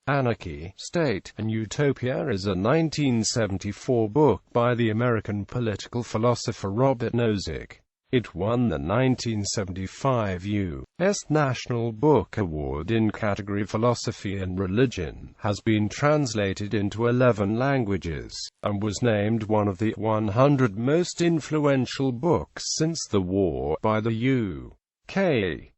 Anarchy, State, and Utopia is a 1974 book by the American political philosopher Robert Nozick. It won the 1975 U.S. National Book Award in category Philosophy and Religion, has been translated into 11 languages, and was named one of the 100 most influential books since the war by the U.K.Times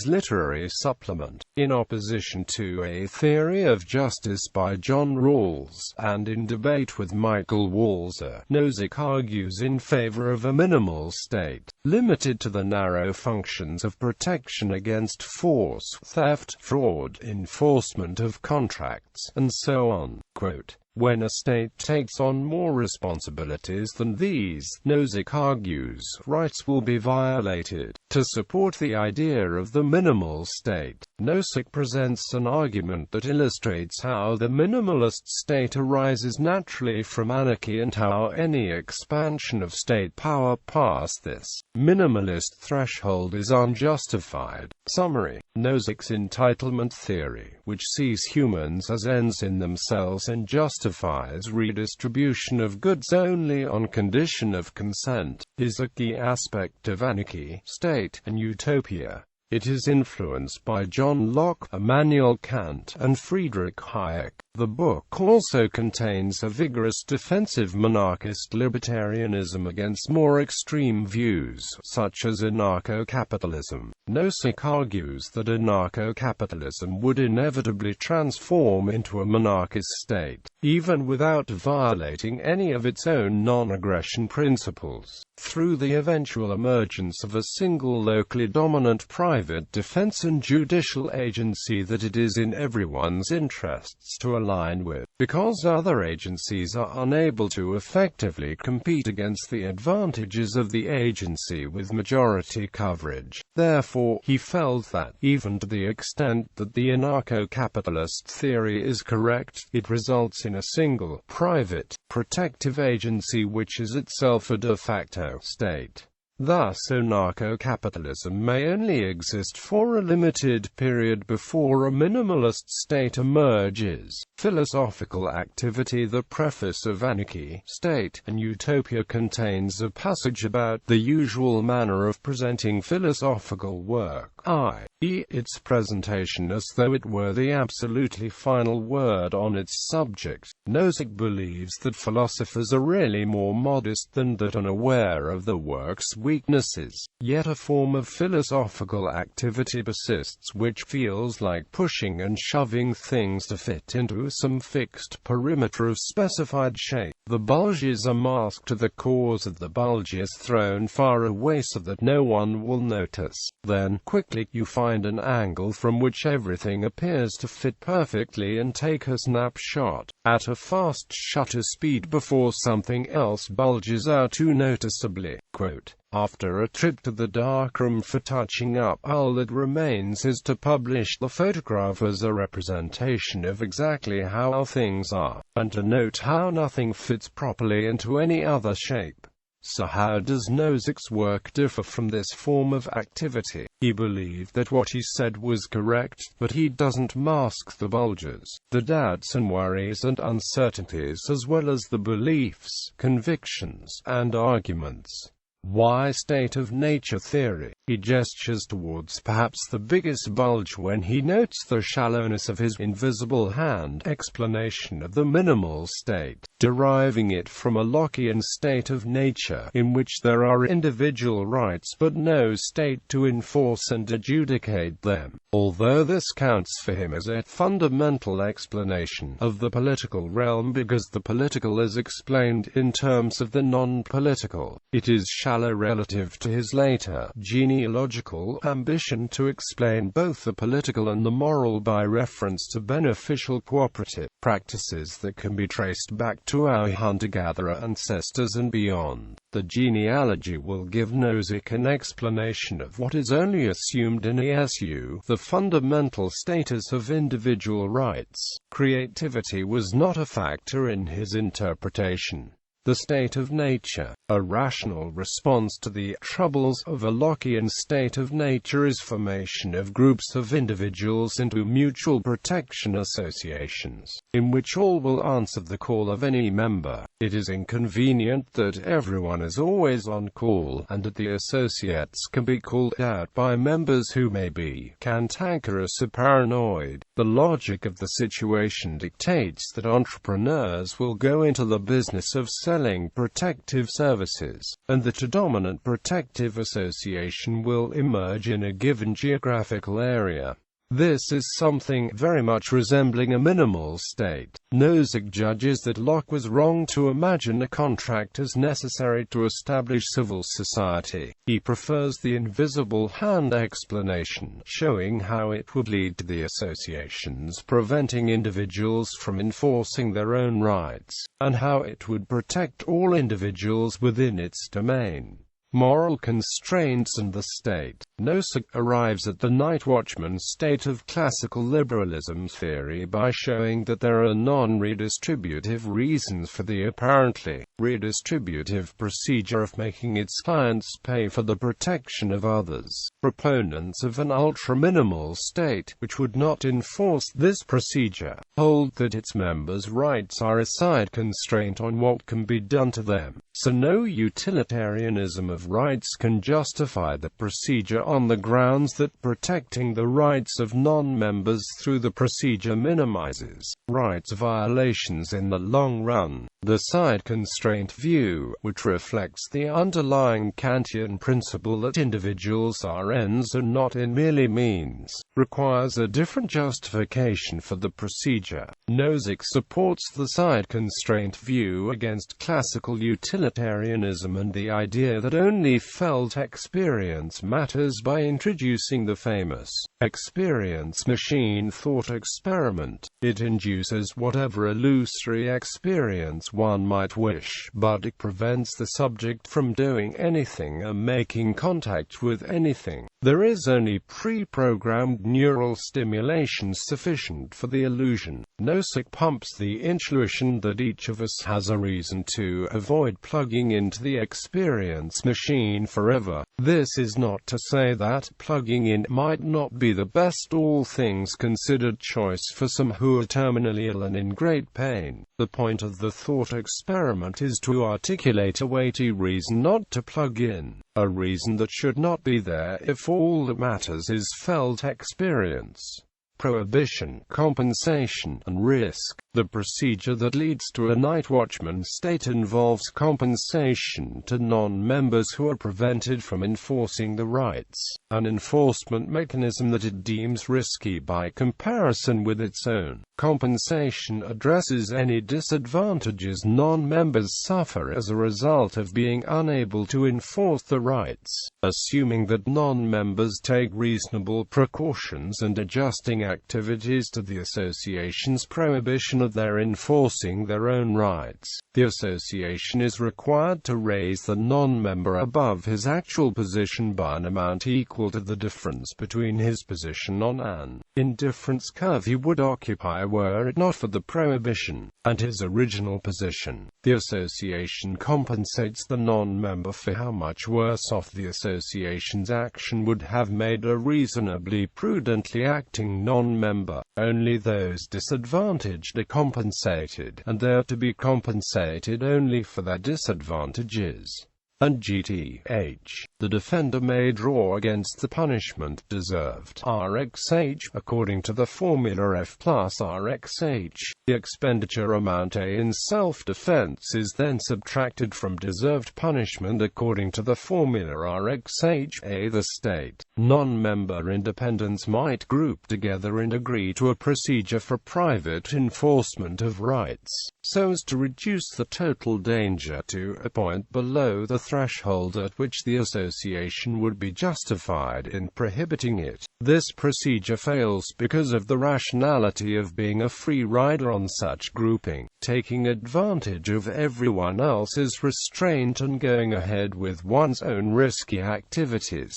Literary Supplement. In opposition to A Theory of Justice by John Rawls, and in debate with Michael Walzer, Nozick argues in favor of a minimal state, limited to the narrow functions of protection against force, theft, fraud, enforcement of contracts, and so on. Quote, "When a state takes on more responsibilities than these," Nozick argues, "rights will be violated." To support the idea of the minimal state, Nozick presents an argument that illustrates how the minimalist state arises naturally from anarchy and how any expansion of state power past this minimalist threshold is unjustified. Summary: Nozick's entitlement theory, which sees humans as ends in themselves and justifies redistribution of goods only on condition of consent, is a key aspect of Anarchy, State, and Utopia. It is influenced by John Locke, Immanuel Kant, and Friedrich Hayek. The book also contains a vigorous defensive monarchist libertarianism against more extreme views, such as anarcho-capitalism. Nozick argues that anarcho-capitalism would inevitably transform into a monarchist state, even without violating any of its own non-aggression principles, through the eventual emergence of a single locally dominant private defense and judicial agency that it is in everyone's interests to align with, because other agencies are unable to effectively compete against the advantages of the agency with majority coverage. Therefore, he felt that, even to the extent that the anarcho-capitalist theory is correct, it results in a single, private, protective agency which is itself a de facto state. Thus anarcho-capitalism may only exist for a limited period before a minimalist state emerges. Philosophical activity. The preface of Anarchy, State, and Utopia contains a passage about the usual manner of presenting philosophical work, i.e., its presentation as though it were the absolutely final word on its subject. Nozick believes that philosophers are really more modest than that and aware of the work's weaknesses. Yet a form of philosophical activity persists which feels like pushing and shoving things to fit into some fixed perimeter of specified shape. The bulges are masked, the cause of the bulge is thrown far away so that no one will notice. Then, quickly, you find an angle from which everything appears to fit perfectly and take a snapshot at a fast shutter speed before something else bulges out too noticeably. Quote, "After a trip to the darkroom for touching up, all that remains is to publish the photograph as a representation of exactly how things are, and to note how nothing fits properly into any other shape." So how does Nozick's work differ from this form of activity? He believed that what he said was correct, but he doesn't mask the bulges, the doubts and worries and uncertainties, as well as the beliefs, convictions, and arguments. Why state of nature theory? He gestures towards perhaps the biggest bulge when he notes the shallowness of his invisible hand explanation of the minimal state, deriving it from a Lockean state of nature, in which there are individual rights but no state to enforce and adjudicate them. Although this counts for him as a fundamental explanation of the political realm because the political is explained in terms of the non-political, it is shallow relative to his later, genealogical ambition to explain both the political and the moral by reference to beneficial cooperative practices that can be traced back to our hunter-gatherer ancestors and beyond. The genealogy will give Nozick an explanation of what is only assumed in ESU, the fundamental status of individual rights. Creativity was not a factor in his interpretation. The state of nature, a rational response to the troubles of a Lockean state of nature, is formation of groups of individuals into mutual protection associations, in which all will answer the call of any member. It is inconvenient that everyone is always on call, and that the associates can be called out by members who may be cantankerous or paranoid. The logic of the situation dictates that entrepreneurs will go into the business of selling protective services, and that a dominant protective association will emerge in a given geographical area. This is something very much resembling a minimal state. Nozick judges that Locke was wrong to imagine a contract as necessary to establish civil society. He prefers the invisible hand explanation, showing how it would lead to the associations preventing individuals from enforcing their own rights, and how it would protect all individuals within its domain. Moral constraints and the state. Nozick arrives at the night watchman state of classical liberalism's theory by showing that there are non-redistributive reasons for the apparently redistributive procedure of making its clients pay for the protection of others. Proponents of an ultra-minimal state, which would not enforce this procedure, hold that its members' rights are a side constraint on what can be done to them, so no utilitarianism of rights can justify the procedure on the grounds that protecting the rights of non-members through the procedure minimizes rights violations in the long run. The side constraint view, which reflects the underlying Kantian principle that individuals are ends and not in merely means, requires a different justification for the procedure. Nozick supports the side constraint view against classical utilitarianism and the idea that only felt experience matters by introducing the famous experience machine thought experiment. It induces whatever illusory experience one might wish, but it prevents the subject from doing anything or making contact with anything. There is only pre-programmed neural stimulation sufficient for the illusion. Nozick pumps the intuition that each of us has a reason to avoid plugging into the experience machine forever. This is not to say that plugging in might not be the best all things considered choice for some who are terminally ill and in great pain. The point of the thought experiment is to articulate a weighty reason not to plug in, a reason that should not be there if all that matters is felt experience. Prohibition, compensation, and risk. The procedure that leads to a night watchman state involves compensation to non-members who are prevented from enforcing the rights, an enforcement mechanism that it deems risky by comparison with its own. Compensation addresses any disadvantages non-members suffer as a result of being unable to enforce the rights, assuming that non-members take reasonable precautions and adjusting activities to the association's prohibition of their enforcing their own rights. The association is required to raise the non-member above his actual position by an amount equal to the difference between his position on an indifference curve he would occupy were it not for the prohibition, and his original position. The association compensates the non-member for how much worse off the association's action would have made a reasonably prudently acting non-member. Only those disadvantaged are compensated, and they are to be compensated only for their disadvantages. And GTH, the defender may draw against the punishment deserved RxH, according to the formula F plus RxH. The expenditure amount A in self-defense is then subtracted from deserved punishment according to the formula RxH. A. The state, non-member independents might group together and agree to a procedure for private enforcement of rights, so as to reduce the total danger to a point below the threshold at which the association would be justified in prohibiting it. This procedure fails because of the rationality of being a free rider on such grouping, taking advantage of everyone else's restraint and going ahead with one's own risky activities.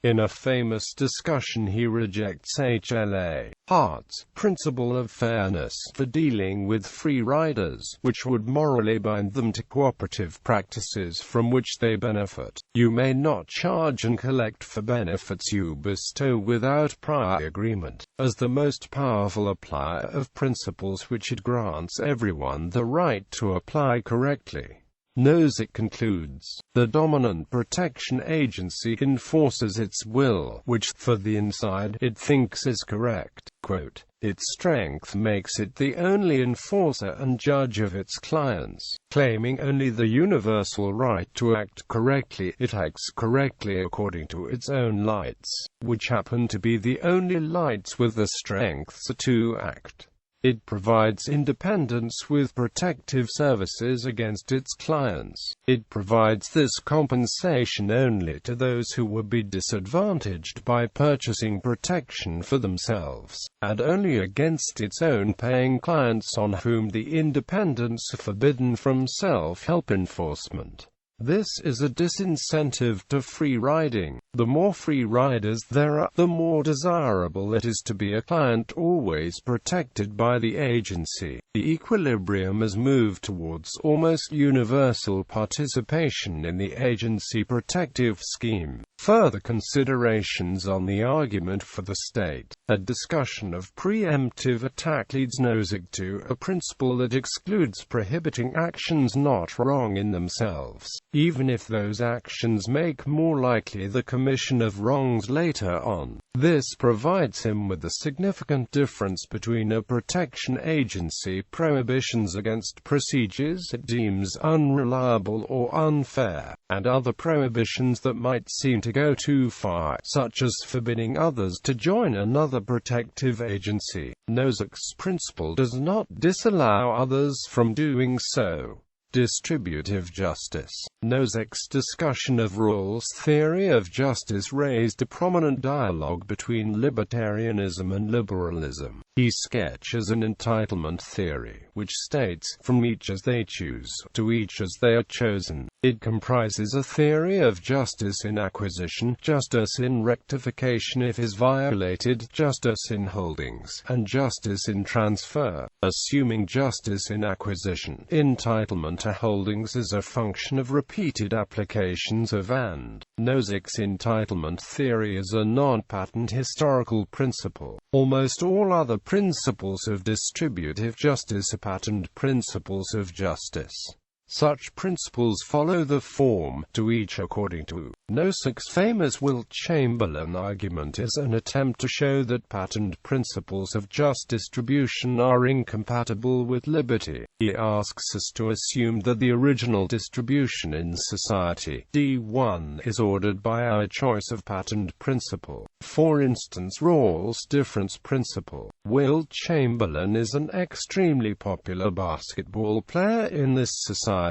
In a famous discussion he rejects HLA, Hart's principle of fairness for dealing with free riders, which would morally bind them to cooperative practices from which they benefit. You may not charge and collect for benefits you bestow without prior agreement. As the most powerful applier of principles which it grants everyone the right to apply correctly. Nozick concludes, the dominant protection agency enforces its will, which, for the inside, it thinks is correct. Quote, its strength makes it the only enforcer and judge of its clients. Claiming only the universal right to act correctly, it acts correctly according to its own lights, which happen to be the only lights with the strength to act. It provides independence with protective services against its clients. It provides this compensation only to those who would be disadvantaged by purchasing protection for themselves, and only against its own paying clients on whom the independence is forbidden from self-help enforcement. This is a disincentive to free riding. The more free riders there are, the more desirable it is to be a client always protected by the agency. The equilibrium has moved towards almost universal participation in the agency protective scheme. Further considerations on the argument for the state. A discussion of preemptive attack leads Nozick to a principle that excludes prohibiting actions not wrong in themselves, even if those actions make more likely the commission of wrongs later on. This provides him with the significant difference between a protection agency prohibitions against procedures it deems unreliable or unfair, and other prohibitions that might seem to go too far, such as forbidding others to join another protective agency. Nozick's principle does not disallow others from doing so. Distributive justice. Nozick's discussion of Rawls' theory of justice raised a prominent dialogue between libertarianism and liberalism. He sketches an entitlement theory, which states, from each as they choose, to each as they are chosen. It comprises a theory of justice in acquisition, justice in rectification if is violated, justice in holdings, and justice in transfer. Assuming justice in acquisition, entitlement to holdings is a function of repeated applications of and. Nozick's entitlement theory is a non-patent historical principle. Almost all other principles of distributive justice are patent principles of justice. Such principles follow the form, to each according to. Nozick's famous Wilt Chamberlain argument is an attempt to show that patent principles of just distribution are incompatible with liberty. He asks us to assume that the original distribution in society, D1, is ordered by our choice of patent principle. For instance, Rawls' difference principle. Wilt Chamberlain is an extremely popular basketball player in this society,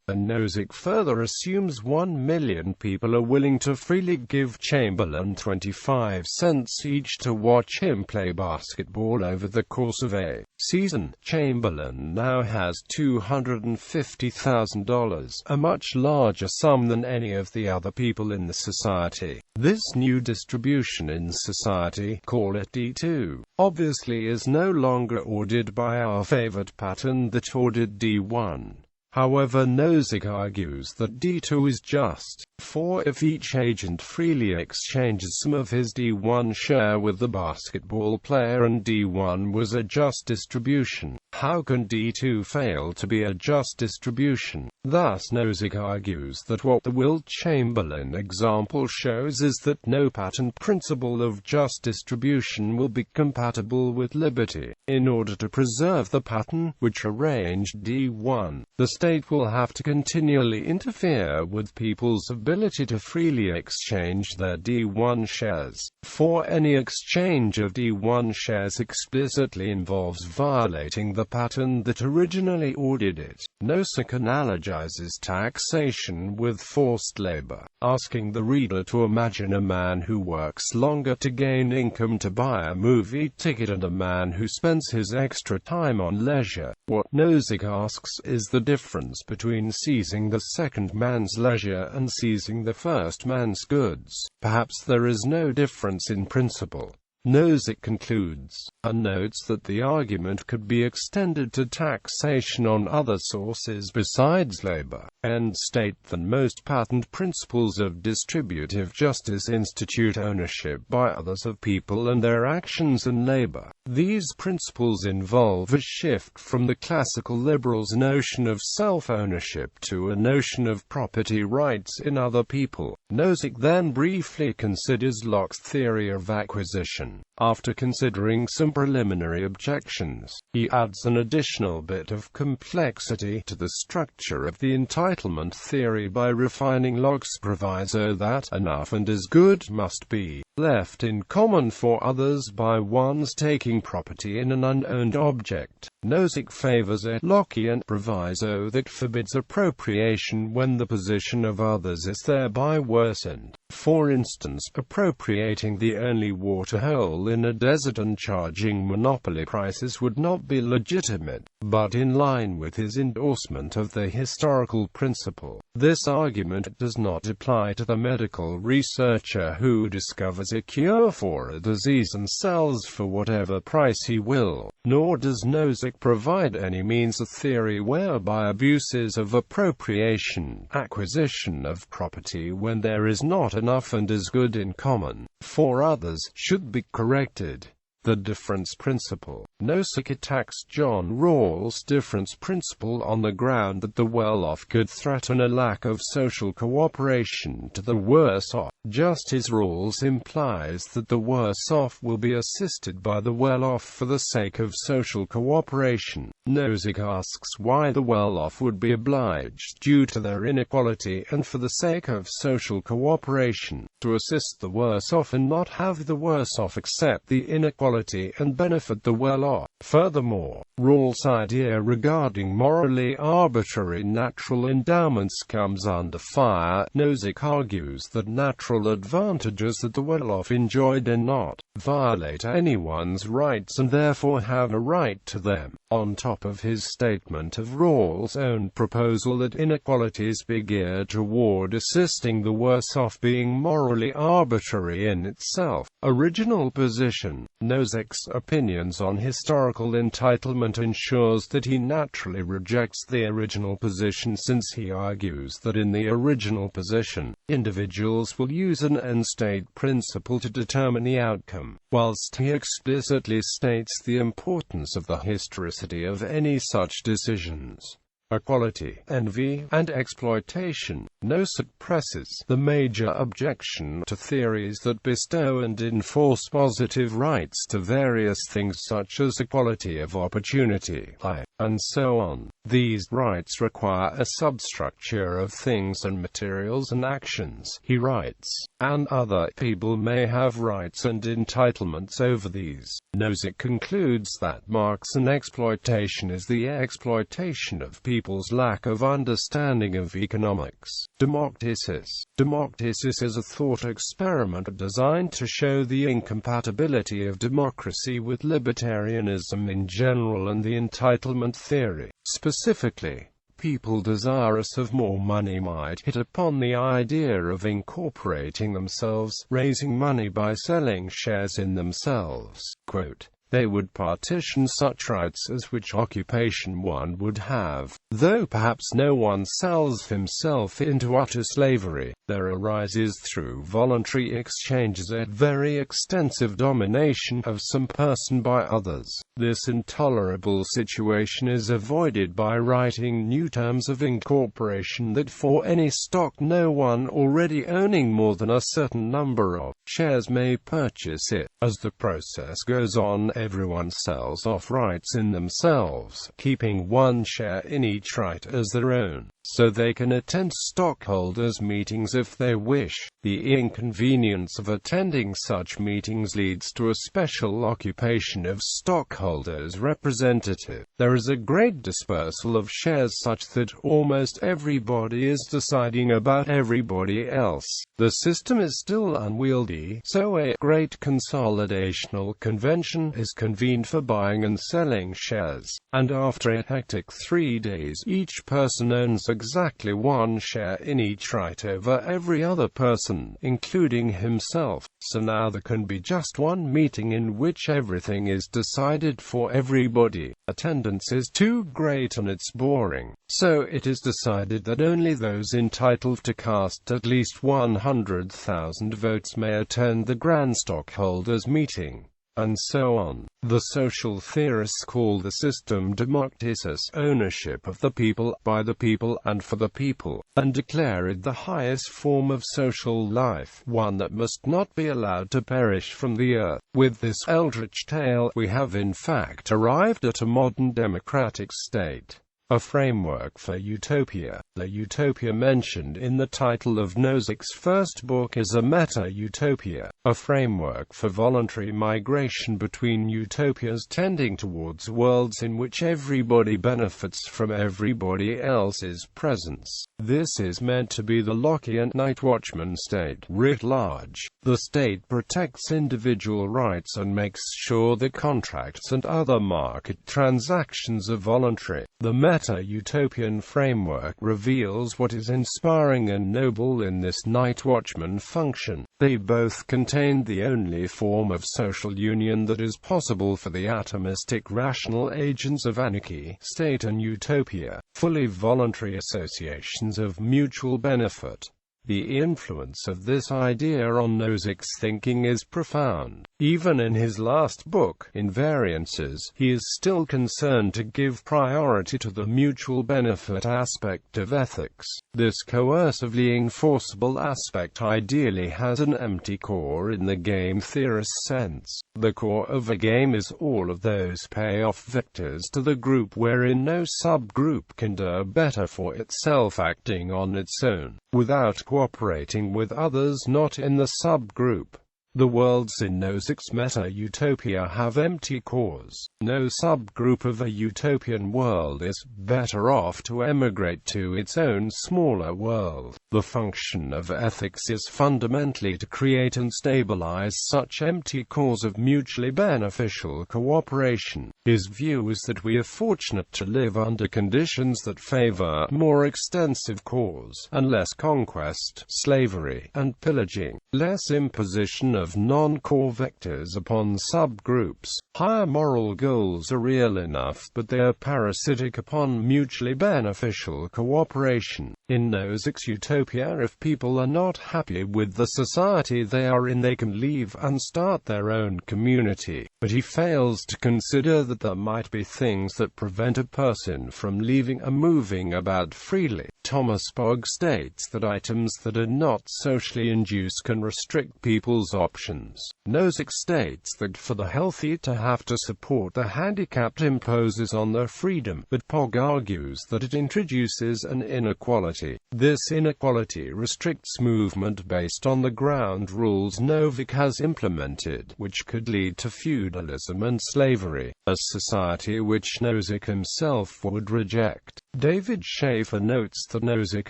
and Nozick further assumes 1 million people are willing to freely give Chamberlain 25 cents each to watch him play basketball over the course of a season. Chamberlain now has $250,000, a much larger sum than any of the other people in the society. This new distribution in society, call it D2, obviously is no longer ordered by our favored pattern that ordered D1. However, Nozick argues that D2 is just, for if each agent freely exchanges some of his D1 share with the basketball player and D1 was a just distribution, how can D2 fail to be a just distribution? Thus Nozick argues that what the Wilt Chamberlain example shows is that no patent principle of just distribution will be compatible with liberty. In order to preserve the pattern, which arranged D1, the state will have to continually interfere with people's ability to freely exchange their D1 shares. For any exchange of D1 shares explicitly involves violating the pattern that originally ordered it. Nozick analogizes taxation with forced labor, asking the reader to imagine a man who works longer to gain income to buy a movie ticket and a man who spends his extra time on leisure. What Nozick asks is the difference between seizing the second man's leisure and seizing the first man's goods. Perhaps there is no difference in principle. Nozick concludes, and notes that the argument could be extended to taxation on other sources besides labor, and state that most patent principles of distributive justice institute ownership by others of people and their actions and labor. These principles involve a shift from the classical liberals' notion of self-ownership to a notion of property rights in other people. Nozick then briefly considers Locke's theory of acquisition. After considering some preliminary objections, he adds an additional bit of complexity to the structure of the entitlement theory by refining Locke's proviso that enough and as good must be left in common for others by one's taking property in an unowned object. Nozick favors a Lockean proviso that forbids appropriation when the position of others is thereby worsened. For instance, appropriating the only water hole in a desert and charging monopoly prices would not be legitimate, but in line with his endorsement of the historical principle. This argument does not apply to the medical researcher who discovers a cure for a disease and sells for whatever price he will, nor does Nozick provide any means of theory whereby abuses of appropriation, acquisition of property when there is not enough and as good in common for others, should be corrected. The difference principle. Nozick attacks John Rawls' difference principle on the ground that the well-off could threaten a lack of social cooperation to the worse-off, just as Rawls implies that the worse-off will be assisted by the well-off for the sake of social cooperation. Nozick asks why the well-off would be obliged, due to their inequality and for the sake of social cooperation, to assist the worse-off and not have the worse-off accept the inequality and benefit the well-off. Furthermore, Rawls' idea regarding morally arbitrary natural endowments comes under fire. Nozick argues that natural advantages that the well-off enjoy do not violate anyone's rights and therefore have a right to them, on top of his statement of Rawls' own proposal that inequalities be geared toward assisting the worse-off being morally arbitrary in itself. Original position. Nozick's opinions on historical entitlement ensures that he naturally rejects the original position, since he argues that in the original position, individuals will use an end-state principle to determine the outcome, whilst he explicitly states the importance of the historicity of any such decisions. Equality, envy, and exploitation. Nozick presses the major objection to theories that bestow and enforce positive rights to various things such as equality of opportunity, and so on. These rights require a substructure of things and materials and actions, he writes, and other people may have rights and entitlements over these. Nozick concludes that Marxist exploitation is the exploitation of people's lack of understanding of economics. Democritus. Democritus is a thought experiment designed to show the incompatibility of democracy with libertarianism in general and the entitlement theory. Specifically, people desirous of more money might hit upon the idea of incorporating themselves, raising money by selling shares in themselves. Quote, they would partition such rights as which occupation one would have, though perhaps no one sells himself into utter slavery. There arises through voluntary exchanges a very extensive domination of some person by others. This intolerable situation is avoided by writing new terms of incorporation that for any stock no one already owning more than a certain number of shares may purchase it. As the process goes on, everyone sells off rights in themselves, keeping one share in each right as their own, so they can attend stockholders' meetings if they wish. The inconvenience of attending such meetings leads to a special occupation of stockholders' representative. there is a great dispersal of shares such that almost everybody is deciding about everybody else. The system is still unwieldy, so a great consolidational convention is convened for buying and selling shares, and after a hectic 3 days, each person owns exactly one share in each right over every other person, including himself. So now there can be just one meeting in which everything is decided for everybody. Attendance is too great and it's boring, so it is decided that only those entitled to cast at least 100,000 votes may attend the grand stockholders' meeting, and so on. The social theorists call the system Democritus, ownership of the people, by the people, and for the people, and declare it the highest form of social life, one that must not be allowed to perish from the earth. With this eldritch tale, we have in fact arrived at a modern democratic state. A framework for utopia. The utopia mentioned in the title of Nozick's first book is a meta-utopia, a framework for voluntary migration between utopias tending towards worlds in which everybody benefits from everybody else's presence. This is meant to be the Lockean night watchman state writ large. The state protects individual rights and makes sure that contracts and other market transactions are voluntary. The meta-utopian framework reveals what is inspiring and noble in this night watchman function. They both contain the only form of social union that is possible for the atomistic rational agents of anarchy, state and utopia, fully voluntary associations of mutual benefit. The influence of this idea on Nozick's thinking is profound. Even in his last book, Invariances, he is still concerned to give priority to the mutual benefit aspect of ethics. This coercively enforceable aspect ideally has an empty core in the game theorist's sense. The core of a game is all of those payoff vectors to the group wherein no subgroup can do better for itself acting on its own, without cooperating with others not in the subgroup. The worlds in Nozick's meta-utopia have empty cores. No subgroup of a utopian world is better off to emigrate to its own smaller world. The function of ethics is fundamentally to create and stabilize such empty cores of mutually beneficial cooperation. His view is that we are fortunate to live under conditions that favor more extensive cores, and less conquest, slavery, and pillaging, less imposition of non-core vectors upon subgroups. Higher moral goals are real enough, but they are parasitic upon mutually beneficial cooperation. In Nozick's utopia, if people are not happy with the society they are in, they can leave and start their own community. But he fails to consider that there might be things that prevent a person from leaving and moving about freely. Thomas Pogge states that items that are not socially induced can restrict people's options. Nozick states that for the healthy to have to support the handicapped imposes on their freedom, but Pogge argues that it introduces an inequality. This inequality restricts movement based on the ground rules Nozick has implemented, which could lead to feudalism and slavery, a society which Nozick himself would reject. David Schaefer notes that Nozick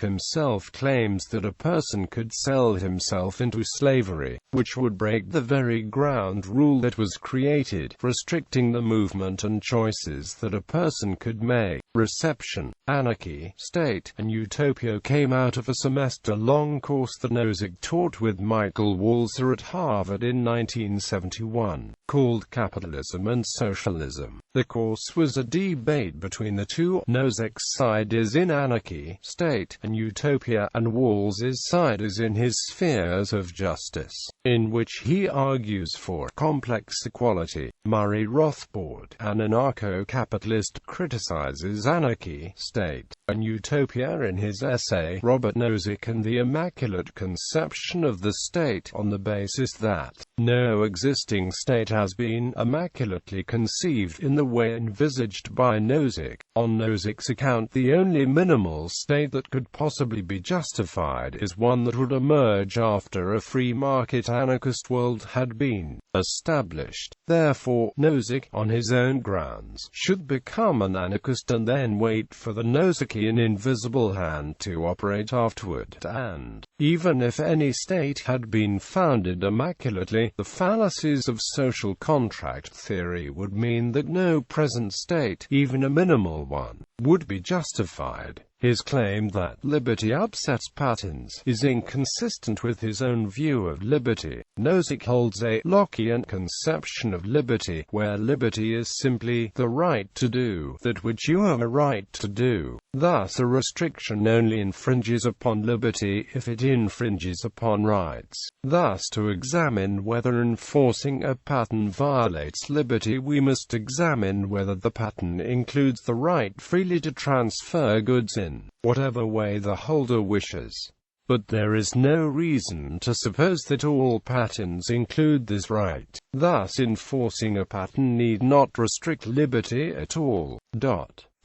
himself claims that a person could sell himself into slavery, which would break the very ground rule that was created, restricting the movement and choices that a person could make. Reception, Anarchy, State, and Utopia came out of a semester-long course that Nozick taught with Michael Walzer at Harvard in 1971, called Capitalism and Socialism. The course was a debate between the two. Nozick's side is in Anarchy, State, and Utopia, and Walzer's side is in his Spheres of Justice, in which he argues for complex equality. Murray Rothbard, an anarcho-capitalist, criticizes Anarchy, State, and Utopia in his essay, Robert Nozick and the Immaculate Conception of the State, on the basis that no existing state has been immaculately conceived in the way envisaged by Nozick. On Nozick's account, the only minimal state that could possibly be justified is one that would emerge after a free market anarchist world had been established. Therefore, therefore, Nozick, on his own grounds, should become an anarchist and then wait for the Nozickian invisible hand to operate afterward, and, even if any state had been founded immaculately, the fallacies of social contract theory would mean that no present state, even a minimal one, would be justified. His claim that liberty upsets patterns is inconsistent with his own view of liberty. Nozick holds a Lockean conception of liberty, where liberty is simply the right to do that which you have a right to do. Thus, a restriction only infringes upon liberty if it infringes upon rights. Thus, to examine whether enforcing a pattern violates liberty, we must examine whether the pattern includes the right freely to transfer goods in whatever way the holder wishes. But there is no reason to suppose that all patterns include this right. Thus, enforcing a pattern need not restrict liberty at all.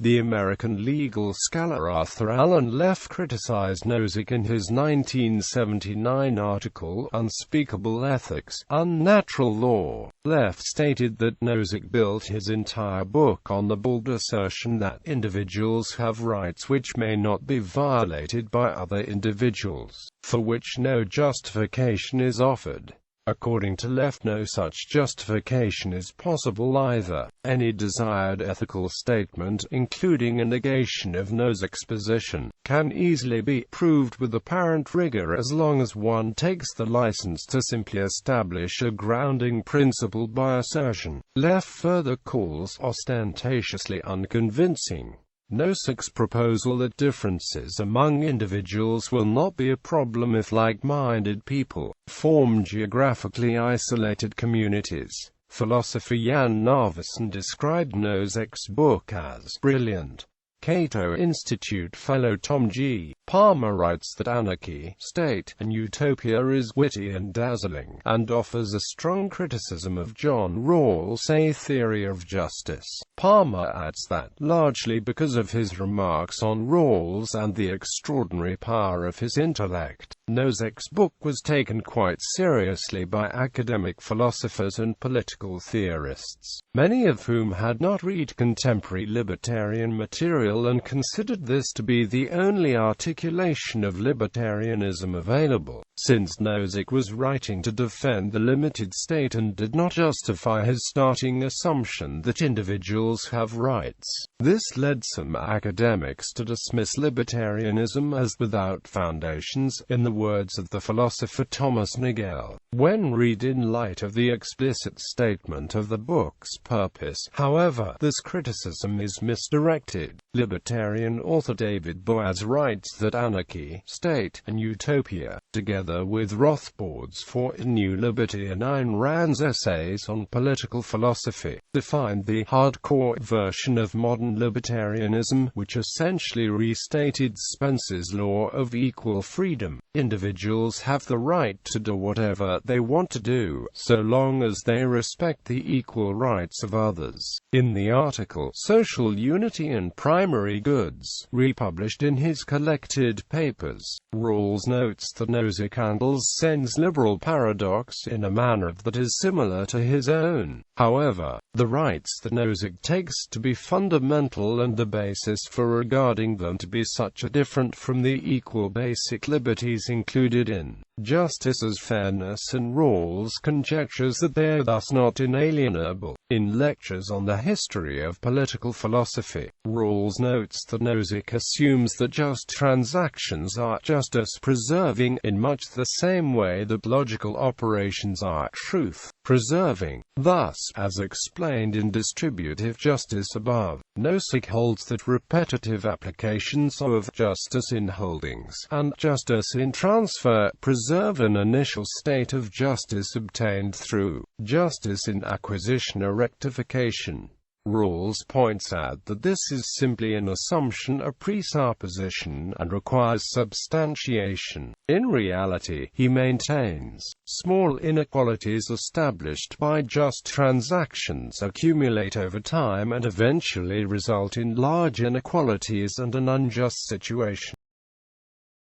The American legal scholar Arthur Allen Leff criticized Nozick in his 1979 article, Unspeakable Ethics, Unnatural Law. Leff stated that Nozick built his entire book on the bold assertion that individuals have rights which may not be violated by other individuals, for which no justification is offered. According to Leff, no such justification is possible either. Any desired ethical statement, including a negation of Nozick's position, can easily be proved with apparent rigor as long as one takes the license to simply establish a grounding principle by assertion. Leff further calls ostentatiously unconvincing Nozick's proposal that differences among individuals will not be a problem if like-minded people form geographically isolated communities. Philosopher Jan Narveson described Nozick's book as brilliant. Cato Institute fellow Tom G. Palmer writes that Anarchy, State, and Utopia is witty and dazzling, and offers a strong criticism of John Rawls' theory of justice. Palmer adds that, largely because of his remarks on Rawls and the extraordinary power of his intellect, Nozick's book was taken quite seriously by academic philosophers and political theorists, many of whom had not read contemporary libertarian material and considered this to be the only articulation of libertarianism available, since Nozick was writing to defend the limited state and did not justify his starting assumption that individuals have rights. This led some academics to dismiss libertarianism as without foundations, in the words of the philosopher Thomas Nagel. When read in light of the explicit statement of the book's purpose, however, this criticism is misdirected. Libertarian author David Boaz writes that Anarchy, State, and Utopia, together with Rothbard's For a New Liberty and Ayn Rand's essays on political philosophy, defined the hardcore version of modern libertarianism, which essentially restated Spencer's law of equal freedom. Individuals have the right to do whatever they want to do, so long as they respect the equal rights of others. In the article, Social Unity and Primary Goods, republished in his collected papers, Rawls notes that Nozick handles Sen's liberal paradox in a manner that is similar to his own. However, the rights that Nozick takes to be fundamental and the basis for regarding them to be such are different from the equal basic liberties included in justice as fairness, and Rawls conjectures that they are thus not inalienable. In Lectures on the History of Political Philosophy, Rawls notes that Nozick assumes that just transactions are justice-preserving, in much the same way that logical operations are truth-preserving. Thus, as explained in Distributive Justice above, Nozick holds that repetitive applications of justice in holdings and justice in transfer preserve an initial state of justice obtained through justice in acquisition or rectification. Rawls points out that this is simply an assumption, a presupposition, and requires substantiation. In reality, he maintains, small inequalities established by just transactions accumulate over time and eventually result in large inequalities and an unjust situation.